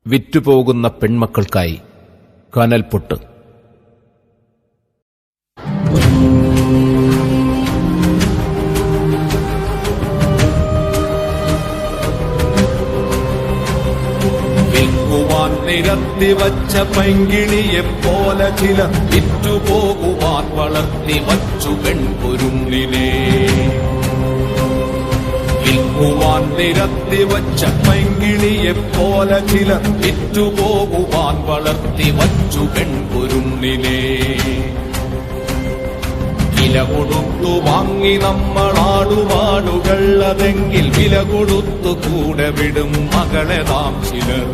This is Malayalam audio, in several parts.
വിറ്റുപോകുന്ന പെൺമക്കൾക്കായി കനൽപൊട്ട്. വിൽക്കുവാൻ നിരത്തിവച്ച പൈങ്കിളിയെപ്പോലെ ചിലർ വിറ്റുപോകുവാൻ വളർത്തിവച്ചു പെൺകുരുന്നിനെ. വിൽക്കുവാൻ നിരത്തിവച്ച പൈങ്കിളിയെപ്പോലെ ചിലർ വിറ്റുപോകുവാൻ വളർത്തിവച്ചു പെൺകുരുന്നിനെ. വില കൊടുത്തു വാങ്ങി നമ്മളാടുപാടുകളതെങ്കിൽ വില കൊടുത്തു കൂടെ വിടും മകളെ നാം ചിലർ.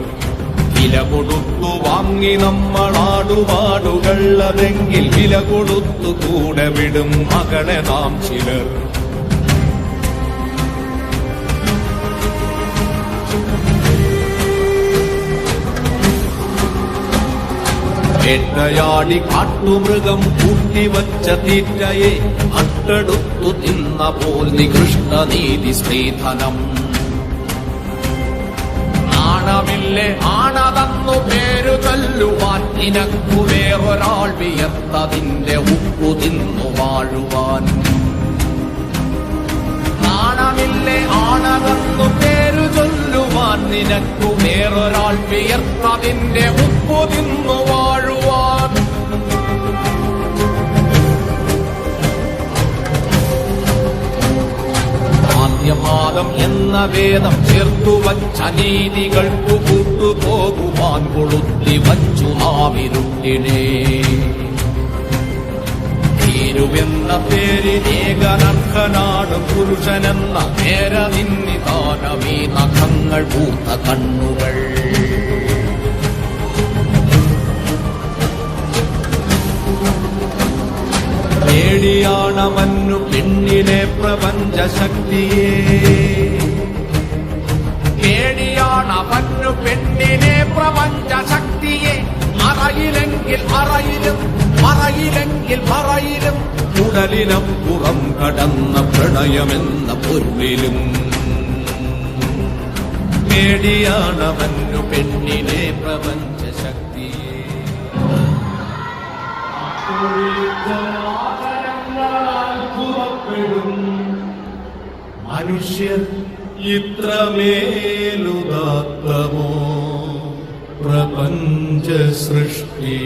വില കൊടുത്തു വാങ്ങി നമ്മളാടുപാടുകളതെങ്കിൽ വില കൊടുത്തു കൂടെ വിടും മകളെ നാം ചിലർ. വേട്ടയാടി കാട്ടുമൃഗം കൂട്ടിവച്ച തീറ്റയെ അട്ടെടുത്തു തിന്ന പോൽ നികൃഷ്ട നീതി സ്ത്രീധനം. നാണമില്ലേ ആണതന്നു പേരു ചൊല്ലുവാൻ നിനക്കു വേറൊരാൾ വിയർത്തതിന്റെ ഉപ്പു തിന്നു വാഴുവാൻ. നാണമില്ലേ ആണതന്നു പേരു ചൊല്ലുവാൻ നിനക്കു വേറൊരാൾ വിയർത്തതിന്റെ ഉപ്പു തിന്നു വാഴുവാൻ. ആദ്യപാദം എന്ന വേദം ചേർത്തുവച്ച നീതികൾക്കു കൂട്ടുപോകുവാൻ കൊളുത്തിവച്ചു നാവിരുട്ടിനെ. േരുവെന്ന പേരിനേകനർഹനാണ് പുരുഷനെന്ന നേരനിന്നിദാനമീ നഖങ്ങൾ പൂത്ത കണ്ണുകൾ. പേടിയാണവന്നു പെണ്ണിനെ പ്രപഞ്ചശക്തിയെ. പേടിയാണവന്നു പെണ്ണിനെ പ്രപഞ്ചശക്തിയെ. അറയിലെങ്കിൽ അറയിലും മറയിലെങ്കിൽ മറയിലും ഉടലിനപ്പുറം കടന്ന പ്രണയമെന്ന പൊരുളിലും. പേടിയാണവന്നു പെണ്ണിനെ പ്രപഞ്ചശക്തിയെ. മനുഷ്യർ ഇത്രമേലുദാത്തമോ പ്രപഞ്ച സൃഷ്ടി.